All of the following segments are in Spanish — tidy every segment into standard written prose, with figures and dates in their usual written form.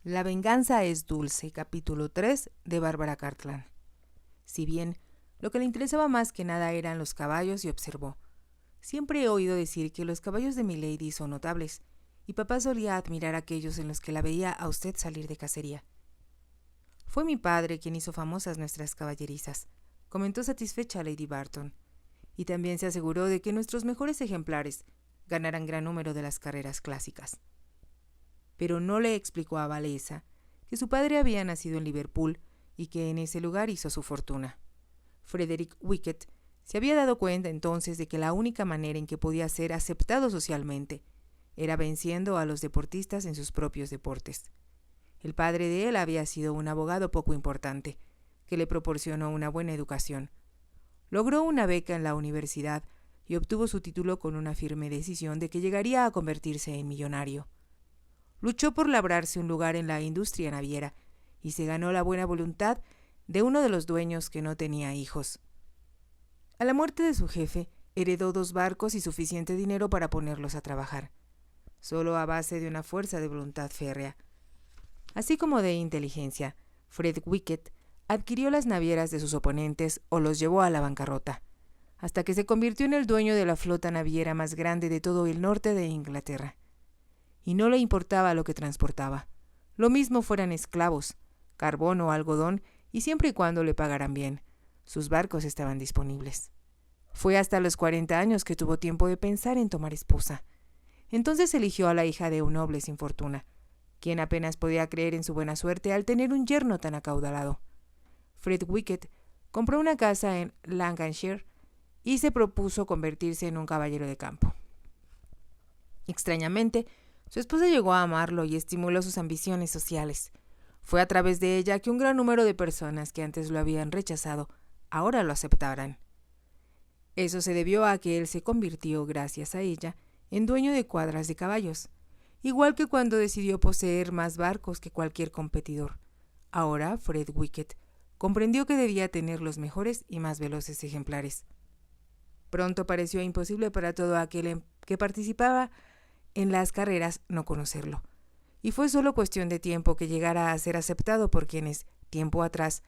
La venganza es dulce, capítulo 3 de Bárbara Cartland. Si bien lo que le interesaba más que nada eran los caballos, y observó: siempre he oído decir que los caballos de milady son notables, y papá solía admirar aquellos en los que la veía a usted salir de cacería. Fue mi padre quien hizo famosas nuestras caballerizas, comentó satisfecha Lady Barton, y también se aseguró de que nuestros mejores ejemplares ganaran gran número de las carreras clásicas. Pero no le explicó a Valesa que su padre había nacido en Liverpool y que en ese lugar hizo su fortuna. Frederick Wicket se había dado cuenta entonces de que la única manera en que podía ser aceptado socialmente era venciendo a los deportistas en sus propios deportes. El padre de él había sido un abogado poco importante, que le proporcionó una buena educación. Logró una beca en la universidad y obtuvo su título con una firme decisión de que llegaría a convertirse en millonario. Luchó por labrarse un lugar en la industria naviera y se ganó la buena voluntad de uno de los dueños que no tenía hijos. A la muerte de su jefe, heredó 2 barcos y suficiente dinero para ponerlos a trabajar, solo a base de una fuerza de voluntad férrea. Así como de inteligencia, Fred Wicket adquirió las navieras de sus oponentes o los llevó a la bancarrota, hasta que se convirtió en el dueño de la flota naviera más grande de todo el norte de Inglaterra. Y no le importaba lo que transportaba, lo mismo fueran esclavos, carbón o algodón, y siempre y cuando le pagaran bien, sus barcos estaban disponibles. Fue hasta los 40 años que tuvo tiempo de pensar en tomar esposa. Entonces eligió a la hija de un noble sin fortuna, quien apenas podía creer en su buena suerte al tener un yerno tan acaudalado. Fred Wicket compró una casa en Lancashire y se propuso convertirse en un caballero de campo. Extrañamente, su esposa llegó a amarlo y estimuló sus ambiciones sociales. Fue a través de ella que un gran número de personas que antes lo habían rechazado, ahora lo aceptaran. Eso se debió a que él se convirtió, gracias a ella, en dueño de cuadras de caballos, igual que cuando decidió poseer más barcos que cualquier competidor. Ahora, Fred Wicket comprendió que debía tener los mejores y más veloces ejemplares. Pronto pareció imposible para todo aquel que participaba en las carreras no conocerlo, y fue solo cuestión de tiempo que llegara a ser aceptado por quienes, tiempo atrás,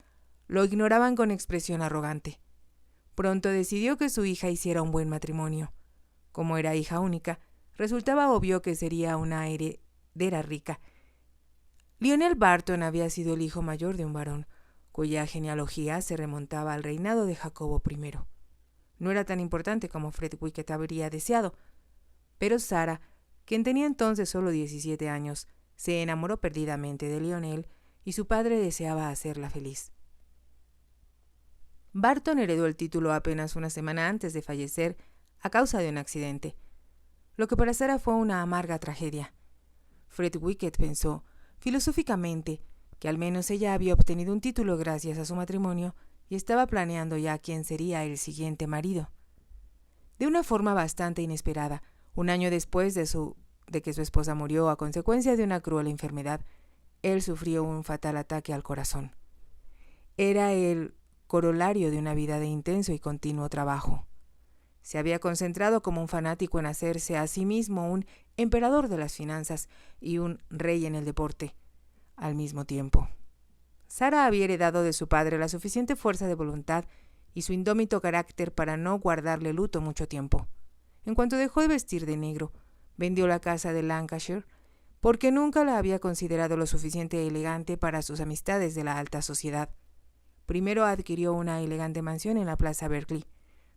lo ignoraban con expresión arrogante. Pronto decidió que su hija hiciera un buen matrimonio. Como era hija única, resultaba obvio que sería una heredera rica. Lionel Barton había sido el hijo mayor de un varón, cuya genealogía se remontaba al reinado de Jacobo I. No era tan importante como Fred Wicket habría deseado, pero Sarah, quien tenía entonces solo 17 años, se enamoró perdidamente de Lionel y su padre deseaba hacerla feliz. Barton heredó el título apenas una semana antes de fallecer a causa de un accidente, lo que para Sarah fue una amarga tragedia. Fred Wicket pensó, filosóficamente, que al menos ella había obtenido un título gracias a su matrimonio y estaba planeando ya quién sería el siguiente marido. De una forma bastante inesperada, un año después de que su esposa murió a consecuencia de una cruel enfermedad, él sufrió un fatal ataque al corazón. Era el corolario de una vida de intenso y continuo trabajo. Se había concentrado como un fanático en hacerse a sí mismo un emperador de las finanzas y un rey en el deporte, al mismo tiempo. Sarah había heredado de su padre la suficiente fuerza de voluntad y su indómito carácter para no guardarle luto mucho tiempo. En cuanto dejó de vestir de negro, vendió la casa de Lancashire porque nunca la había considerado lo suficiente elegante para sus amistades de la alta sociedad. Primero adquirió una elegante mansión en la Plaza Berkeley,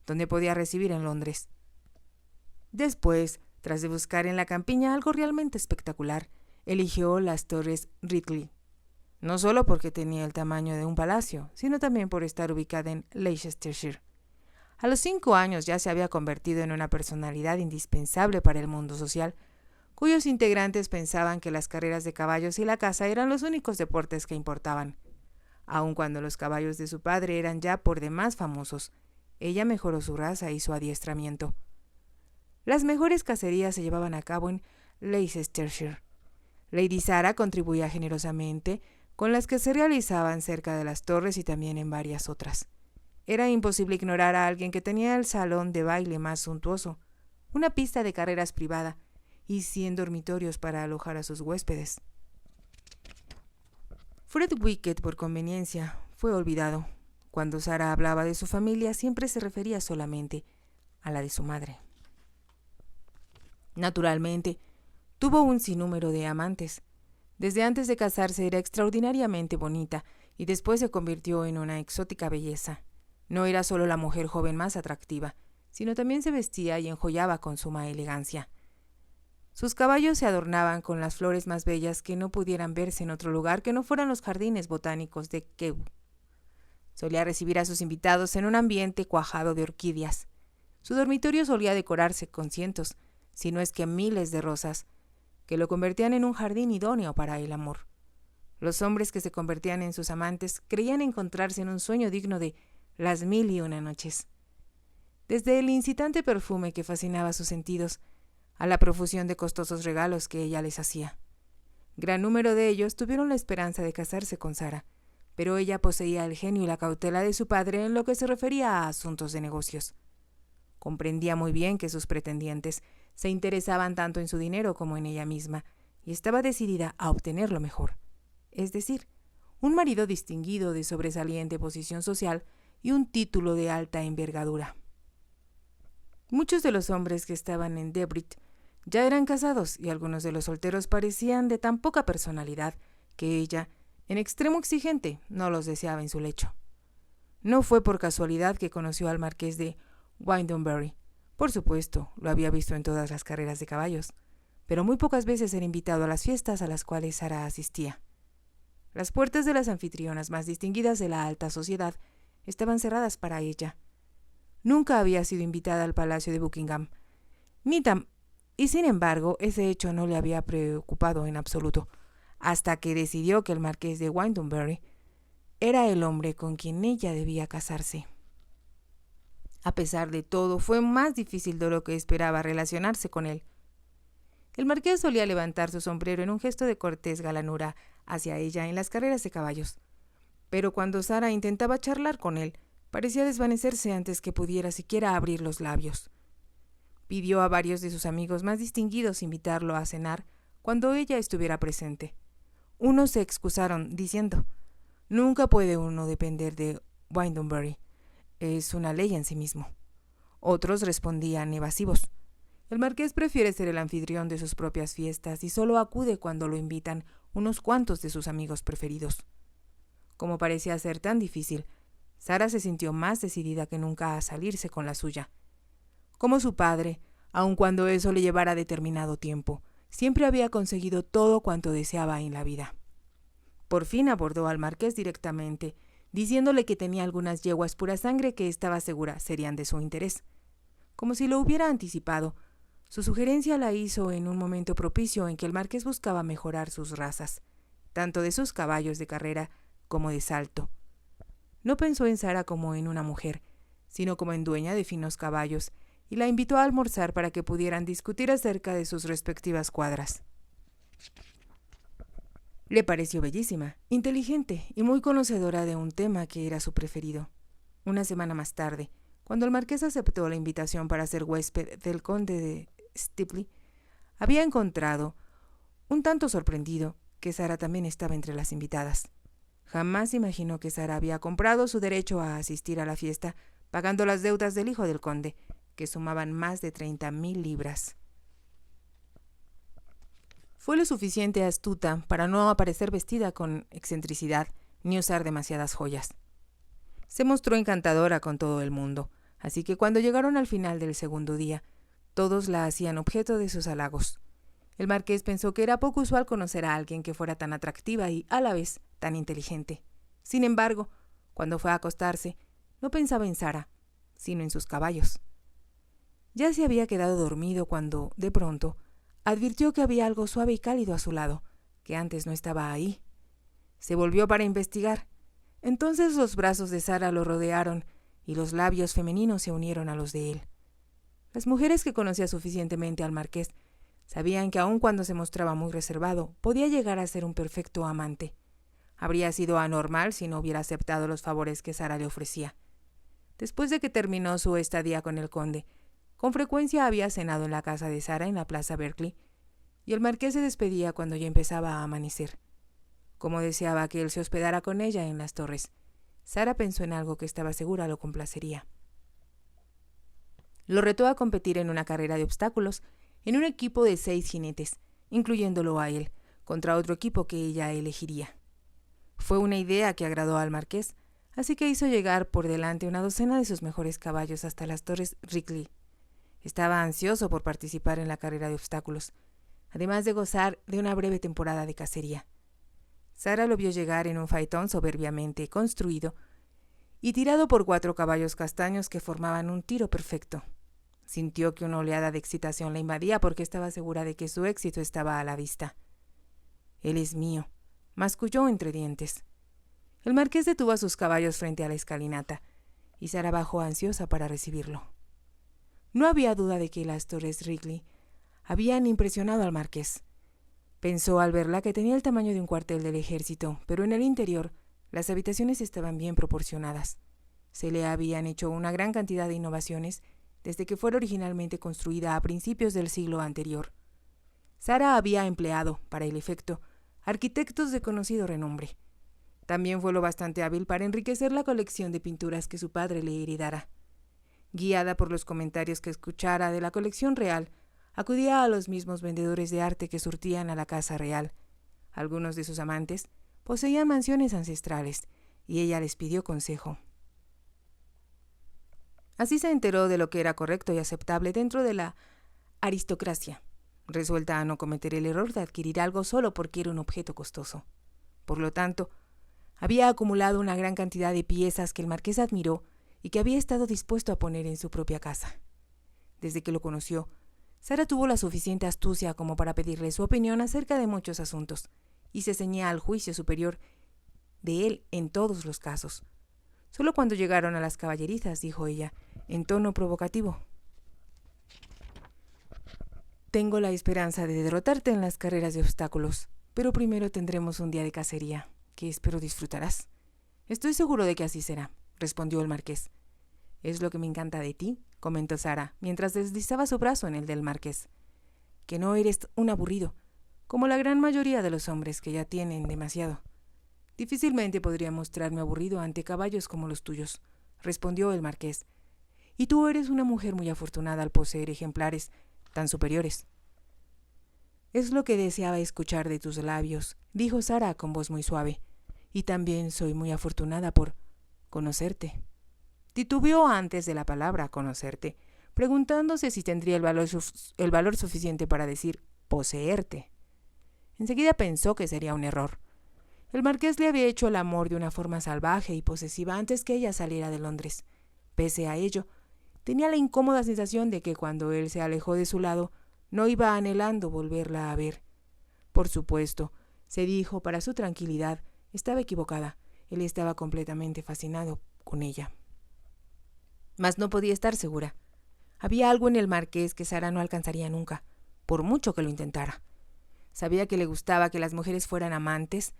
donde podía recibir en Londres. Después, tras de buscar en la campiña algo realmente espectacular, eligió las Torres Ridley, no solo porque tenía el tamaño de un palacio, sino también por estar ubicada en Leicestershire. A los 5 años ya se había convertido en una personalidad indispensable para el mundo social, cuyos integrantes pensaban que las carreras de caballos y la caza eran los únicos deportes que importaban. Aun cuando los caballos de su padre eran ya por demás famosos, ella mejoró su raza y su adiestramiento. Las mejores cacerías se llevaban a cabo en Leicestershire. Lady Sarah contribuía generosamente con las que se realizaban cerca de las torres y también en varias otras. Era imposible ignorar a alguien que tenía el salón de baile más suntuoso, una pista de carreras privada y 100 dormitorios para alojar a sus huéspedes. Fred Wicked, por conveniencia, fue olvidado. Cuando Sarah hablaba de su familia, siempre se refería solamente a la de su madre. Naturalmente, tuvo un sinnúmero de amantes. Desde antes de casarse era extraordinariamente bonita y después se convirtió en una exótica belleza. No era solo la mujer joven más atractiva, sino también se vestía y enjollaba con suma elegancia. Sus caballos se adornaban con las flores más bellas que no pudieran verse en otro lugar que no fueran los jardines botánicos de Kew. Solía recibir a sus invitados en un ambiente cuajado de orquídeas. Su dormitorio solía decorarse con cientos, si no es que miles de rosas, que lo convertían en un jardín idóneo para el amor. Los hombres que se convertían en sus amantes creían encontrarse en un sueño digno de las 1001 noches. Desde el incitante perfume que fascinaba sus sentidos, a la profusión de costosos regalos que ella les hacía. Gran número de ellos tuvieron la esperanza de casarse con Sarah, pero ella poseía el genio y la cautela de su padre en lo que se refería a asuntos de negocios. Comprendía muy bien que sus pretendientes se interesaban tanto en su dinero como en ella misma, y estaba decidida a obtener lo mejor, es decir, un marido distinguido de sobresaliente posición social y un título de alta envergadura. Muchos de los hombres que estaban en Debrid ya eran casados y algunos de los solteros parecían de tan poca personalidad que ella, en extremo exigente, no los deseaba en su lecho. No fue por casualidad que conoció al marqués de Windonbury. Por supuesto, lo había visto en todas las carreras de caballos, pero muy pocas veces era invitado a las fiestas a las cuales Sarah asistía. Las puertas de las anfitrionas más distinguidas de la alta sociedad estaban cerradas para ella. Nunca había sido invitada al palacio de Buckingham, y sin embargo ese hecho no le había preocupado en absoluto, hasta que decidió que el marqués de Windonbury era el hombre con quien ella debía casarse. A pesar de todo, fue más difícil de lo que esperaba relacionarse con él. El marqués solía levantar su sombrero en un gesto de cortés galanura hacia ella en las carreras de caballos, pero cuando Sarah intentaba charlar con él, parecía desvanecerse antes que pudiera siquiera abrir los labios. Pidió a varios de sus amigos más distinguidos invitarlo a cenar cuando ella estuviera presente. Unos se excusaron diciendo: «Nunca puede uno depender de Windonbury. Es una ley en sí mismo». Otros respondían evasivos: «El marqués prefiere ser el anfitrión de sus propias fiestas y solo acude cuando lo invitan unos cuantos de sus amigos preferidos». Como parecía ser tan difícil, Sarah se sintió más decidida que nunca a salirse con la suya. Como su padre, aun cuando eso le llevara determinado tiempo, siempre había conseguido todo cuanto deseaba en la vida. Por fin abordó al marqués directamente, diciéndole que tenía algunas yeguas pura sangre que estaba segura serían de su interés. Como si lo hubiera anticipado, su sugerencia la hizo en un momento propicio en que el marqués buscaba mejorar sus razas, tanto de sus caballos de carrera como de salto. No pensó en Sarah como en una mujer, sino como en dueña de finos caballos, y la invitó a almorzar para que pudieran discutir acerca de sus respectivas cuadras. Le pareció bellísima, inteligente y muy conocedora de un tema que era su preferido. Una semana más tarde, cuando el marqués aceptó la invitación para ser huésped del conde de Stipley, había encontrado, un tanto sorprendido, que Sarah también estaba entre las invitadas. Jamás imaginó que Sarah había comprado su derecho a asistir a la fiesta, pagando las deudas del hijo del conde, que sumaban más de 30,000 libras. Fue lo suficiente astuta para no aparecer vestida con excentricidad ni usar demasiadas joyas. Se mostró encantadora con todo el mundo, así que cuando llegaron al final del segundo día, todos la hacían objeto de sus halagos. El marqués pensó que era poco usual conocer a alguien que fuera tan atractiva y, a la vez, tan inteligente. Sin embargo, cuando fue a acostarse, no pensaba en Sarah, sino en sus caballos. Ya se había quedado dormido cuando, de pronto, advirtió que había algo suave y cálido a su lado, que antes no estaba ahí. Se volvió para investigar. Entonces los brazos de Sarah lo rodearon y los labios femeninos se unieron a los de él. Las mujeres que conocía suficientemente al marqués sabían que aun cuando se mostraba muy reservado, podía llegar a ser un perfecto amante. Habría sido anormal si no hubiera aceptado los favores que Sarah le ofrecía. Después de que terminó su estadía con el conde, con frecuencia había cenado en la casa de Sarah en la plaza Berkeley, y el marqués se despedía cuando ya empezaba a amanecer. como deseaba que él se hospedara con ella en las torres. Sara pensó en algo que estaba segura lo complacería. Lo retó a competir en una carrera de obstáculos, en un equipo de 6 jinetes, incluyéndolo a él, contra otro equipo que ella elegiría. Fue una idea que agradó al marqués, así que hizo llegar por delante una docena de sus mejores caballos hasta las torres Wrigley. Estaba ansioso por participar en la carrera de obstáculos, además de gozar de una breve temporada de cacería. Sara lo vio llegar en un faetón soberbiamente construido y tirado por 4 caballos castaños que formaban un tiro perfecto. Sintió que una oleada de excitación la invadía porque estaba segura de que su éxito estaba a la vista. «Él es mío», masculló entre dientes. El marqués detuvo a sus caballos frente a la escalinata, y Sara bajó ansiosa para recibirlo. No había duda de que las torres Wrigley habían impresionado al marqués. Pensó al verla que tenía el tamaño de un cuartel del ejército, pero en el interior las habitaciones estaban bien proporcionadas. Se le habían hecho una gran cantidad de innovaciones desde que fuera originalmente construida a principios del siglo anterior. Sara había empleado, para el efecto, arquitectos de conocido renombre. También fue lo bastante hábil para enriquecer la colección de pinturas que su padre le heredara. Guiada por los comentarios que escuchara de la colección real, acudía a los mismos vendedores de arte que surtían a la casa real. Algunos de sus amantes poseían mansiones ancestrales, y ella les pidió consejo. Así se enteró de lo que era correcto y aceptable dentro de la aristocracia, resuelta a no cometer el error de adquirir algo solo porque era un objeto costoso. Por lo tanto, había acumulado una gran cantidad de piezas que el marqués admiró y que había estado dispuesto a poner en su propia casa. Desde que lo conoció, Sara tuvo la suficiente astucia como para pedirle su opinión acerca de muchos asuntos, y se ceñía al juicio superior de él en todos los casos. Solo cuando llegaron a las caballerizas, dijo ella, en tono provocativo: «Tengo la esperanza de derrotarte en las carreras de obstáculos, pero primero tendremos un día de cacería, que espero disfrutarás». «Estoy seguro de que así será», respondió el marqués. «Es lo que me encanta de ti», comentó Sara, mientras deslizaba su brazo en el del marqués, «que no eres un aburrido, como la gran mayoría de los hombres que ya tienen demasiado». «Difícilmente podría mostrarme aburrido ante caballos como los tuyos», respondió el marqués, «y tú eres una mujer muy afortunada al poseer ejemplares tan superiores». «Es lo que deseaba escuchar de tus labios», dijo Sara con voz muy suave, «y también soy muy afortunada por conocerte». Titubeó antes de la palabra conocerte, preguntándose si tendría el valor suficiente para decir poseerte. Enseguida pensó que sería un error. El marqués le había hecho el amor de una forma salvaje y posesiva antes que ella saliera de Londres. Pese a ello, tenía la incómoda sensación de que cuando él se alejó de su lado, no iba anhelando volverla a ver. Por supuesto, se dijo para su tranquilidad, estaba equivocada. Él estaba completamente fascinado con ella. Mas no podía estar segura. Había algo en el marqués que Sara no alcanzaría nunca, por mucho que lo intentara. Sabía que le gustaba que las mujeres fueran amantes,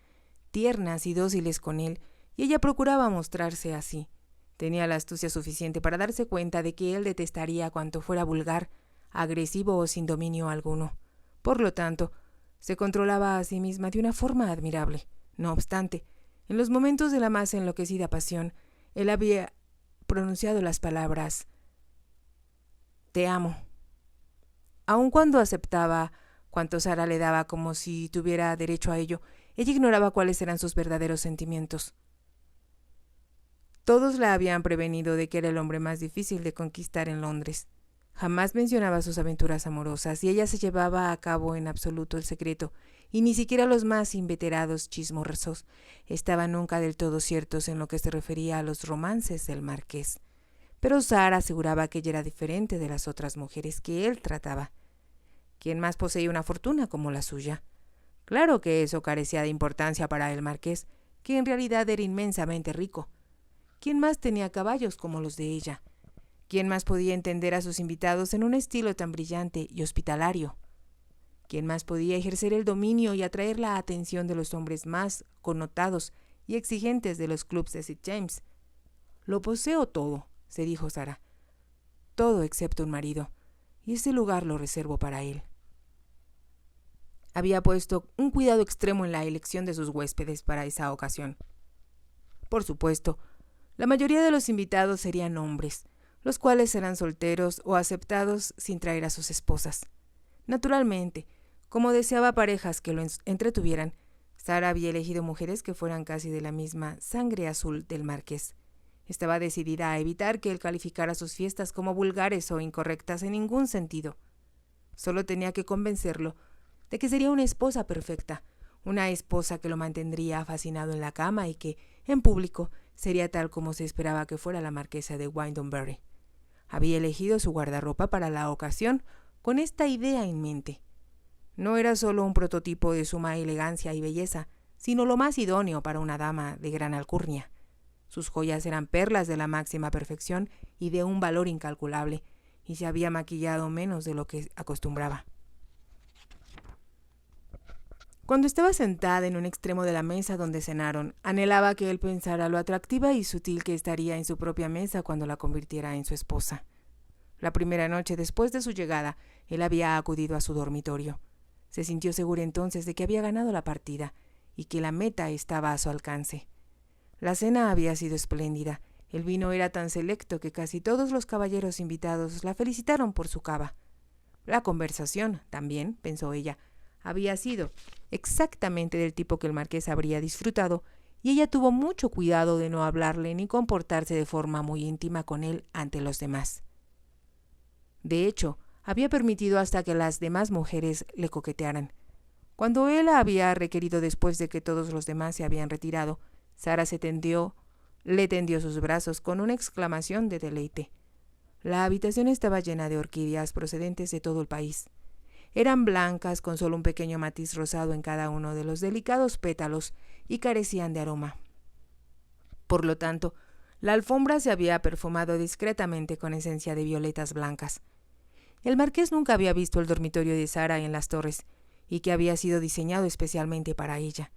tiernas y dóciles con él, y ella procuraba mostrarse así. Tenía la astucia suficiente para darse cuenta de que él detestaría cuanto fuera vulgar, agresivo o sin dominio alguno. Por lo tanto, se controlaba a sí misma de una forma admirable. No obstante, en los momentos de la más enloquecida pasión, él había pronunciado las palabras «te amo». Aun cuando aceptaba cuanto Sara le daba como si tuviera derecho a ello, ella ignoraba cuáles eran sus verdaderos sentimientos. Todos la habían prevenido de que era el hombre más difícil de conquistar en Londres. Jamás mencionaba sus aventuras amorosas y ella se llevaba a cabo en absoluto el secreto, y ni siquiera los más inveterados chismorresos estaban nunca del todo ciertos en lo que se refería a los romances del marqués. Pero Sara aseguraba que ella era diferente de las otras mujeres que él trataba. ¿Quién más poseía una fortuna como la suya? Claro que eso carecía de importancia para el marqués, que en realidad era inmensamente rico. ¿Quién más tenía caballos como los de ella? ¿Quién más podía entender a sus invitados en un estilo tan brillante y hospitalario? ¿Quién más podía ejercer el dominio y atraer la atención de los hombres más connotados y exigentes de los clubs de St. James? «Lo poseo todo», se dijo Sara. «Todo excepto un marido, y ese lugar lo reservo para él». había puesto un cuidado extremo en la elección de sus huéspedes para esa ocasión. Por supuesto, la mayoría de los invitados serían hombres, los cuales eran solteros o aceptados sin traer a sus esposas. Naturalmente, como deseaba parejas que lo entretuvieran, Sara había elegido mujeres que fueran casi de la misma sangre azul del marqués. Estaba decidida a evitar que él calificara sus fiestas como vulgares o incorrectas en ningún sentido. Solo tenía que convencerlo de que sería una esposa perfecta, una esposa que lo mantendría fascinado en la cama y que, en público, sería tal como se esperaba que fuera la marquesa de Windlebury. Había elegido su guardarropa para la ocasión con esta idea en mente. No era solo un prototipo de suma elegancia y belleza, sino lo más idóneo para una dama de gran alcurnia. Sus joyas eran perlas de la máxima perfección y de un valor incalculable, y se había maquillado menos de lo que acostumbraba. Cuando estaba sentada en un extremo de la mesa donde cenaron, anhelaba que él pensara lo atractiva y sutil que estaría en su propia mesa cuando la convirtiera en su esposa. La primera noche después de su llegada, él había acudido a su dormitorio. Se sintió segura entonces de que había ganado la partida y que la meta estaba a su alcance. La cena había sido espléndida. El vino era tan selecto que casi todos los caballeros invitados la felicitaron por su cava. La conversación, también, pensó ella, había sido exactamente del tipo que el marqués habría disfrutado, y ella tuvo mucho cuidado de no hablarle ni comportarse de forma muy íntima con él ante los demás. De hecho, había permitido hasta que las demás mujeres le coquetearan. Cuando él la había requerido después de que todos los demás se habían retirado, Sara le tendió sus brazos con una exclamación de deleite. La habitación estaba llena de orquídeas procedentes de todo el país. Eran blancas con solo un pequeño matiz rosado en cada uno de los delicados pétalos y carecían de aroma. Por lo tanto, la alfombra se había perfumado discretamente con esencia de violetas blancas. El marqués nunca había visto el dormitorio de Sara en las Torres, y que había sido diseñado especialmente para ella.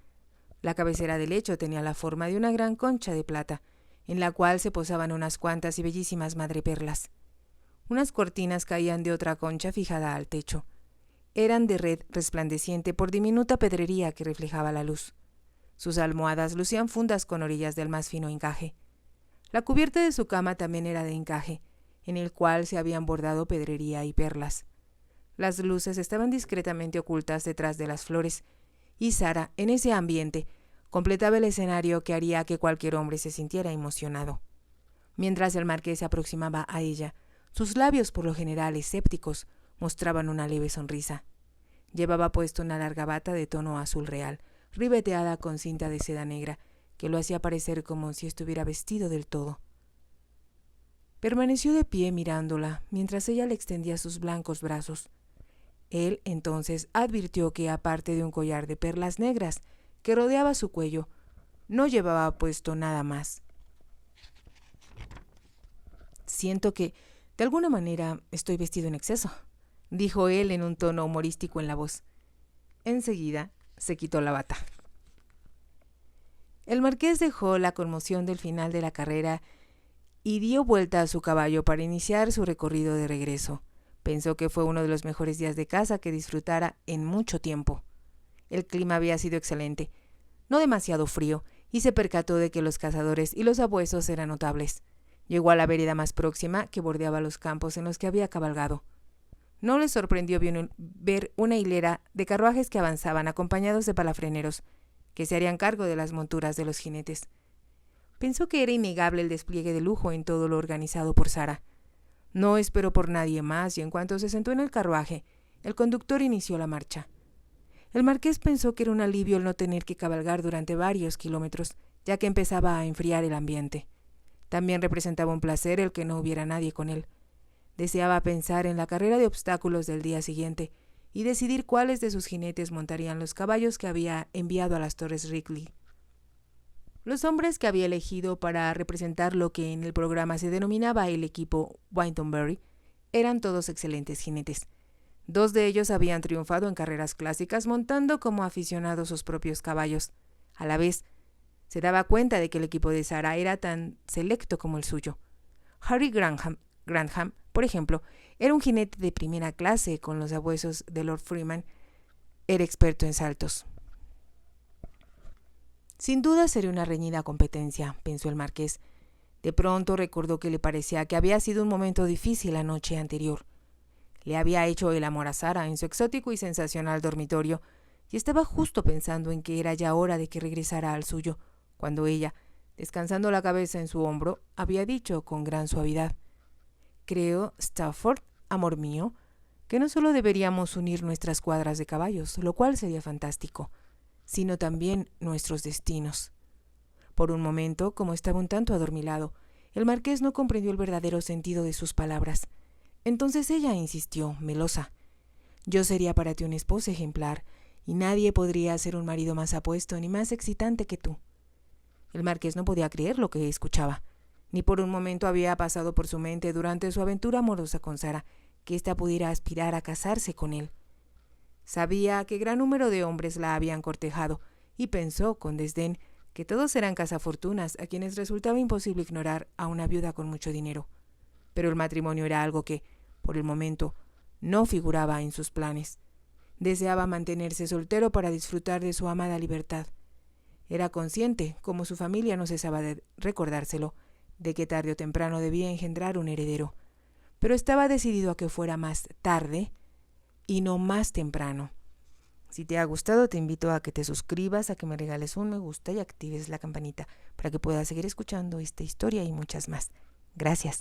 La cabecera del lecho tenía la forma de una gran concha de plata, en la cual se posaban unas cuantas y bellísimas madreperlas. Unas cortinas caían de otra concha fijada al techo. Eran de red resplandeciente por diminuta pedrería que reflejaba la luz. Sus almohadas lucían fundas con orillas del más fino encaje. La cubierta de su cama también era de encaje, en el cual se habían bordado pedrería y perlas. Las luces estaban discretamente ocultas detrás de las flores, y Sara, en ese ambiente, completaba el escenario que haría que cualquier hombre se sintiera emocionado. Mientras el marqués se aproximaba a ella, sus labios, por lo general escépticos, mostraban una leve sonrisa. Llevaba puesto una larga bata de tono azul real, ribeteada con cinta de seda negra, que lo hacía parecer como si estuviera vestido del todo. Permaneció de pie mirándola, mientras ella le extendía sus blancos brazos. Él, entonces, advirtió que, aparte de un collar de perlas negras que rodeaba su cuello, no llevaba puesto nada más. «Siento que, de alguna manera, estoy vestido en exceso», dijo él en un tono humorístico en la voz. Enseguida se quitó la bata. El marqués dejó la conmoción del final de la carrera y dio vuelta a su caballo para iniciar su recorrido de regreso. Pensó que fue uno de los mejores días de caza que disfrutara en mucho tiempo. El clima había sido excelente, no demasiado frío, y se percató de que los cazadores y los abuesos eran notables. Llegó a la vereda más próxima, que bordeaba los campos en los que había cabalgado. No le sorprendió ver una hilera de carruajes que avanzaban acompañados de palafreneros, que se harían cargo de las monturas de los jinetes. Pensó que era innegable el despliegue de lujo en todo lo organizado por Sara. No esperó por nadie más y en cuanto se sentó en el carruaje, el conductor inició la marcha. El marqués pensó que era un alivio el no tener que cabalgar durante varios kilómetros, ya que empezaba a enfriar el ambiente. También representaba un placer el que no hubiera nadie con él. Deseaba pensar en la carrera de obstáculos del día siguiente y decidir cuáles de sus jinetes montarían los caballos que había enviado a las Torres Wrigley. Los hombres que había elegido para representar lo que en el programa se denominaba el equipo Windlebury eran todos excelentes jinetes. 2 de ellos habían triunfado en carreras clásicas montando como aficionados sus propios caballos. A la vez, se daba cuenta de que el equipo de Sara era tan selecto como el suyo. Harry Grantham, por ejemplo, era un jinete de primera clase con los abuesos de Lord Freeman, era experto en saltos. Sin duda sería una reñida competencia, pensó el marqués. De pronto recordó que le parecía que había sido un momento difícil la noche anterior. Le había hecho el amor a Sara en su exótico y sensacional dormitorio, y estaba justo pensando en que era ya hora de que regresara al suyo, cuando ella, descansando la cabeza en su hombro, había dicho con gran suavidad: «Creo, Stafford, amor mío, que no solo deberíamos unir nuestras cuadras de caballos, lo cual sería fantástico, sino también nuestros destinos». Por un momento, como estaba un tanto adormilado, el marqués no comprendió el verdadero sentido de sus palabras. Entonces ella insistió, melosa: «Yo sería para ti una esposa ejemplar, y nadie podría ser un marido más apuesto ni más excitante que tú». El marqués no podía creer lo que escuchaba. Ni por un momento había pasado por su mente durante su aventura amorosa con Sara que ésta pudiera aspirar a casarse con él. Sabía que gran número de hombres la habían cortejado, y pensó con desdén que todos eran cazafortunas a quienes resultaba imposible ignorar a una viuda con mucho dinero. Pero el matrimonio era algo que, por el momento, no figuraba en sus planes. Deseaba mantenerse soltero para disfrutar de su amada libertad. Era consciente, como su familia no cesaba de recordárselo, de que tarde o temprano debía engendrar un heredero, pero estaba decidido a que fuera más tarde y no más temprano. Si te ha gustado, te invito a que te suscribas, a que me regales un me gusta y actives la campanita para que puedas seguir escuchando esta historia y muchas más. Gracias.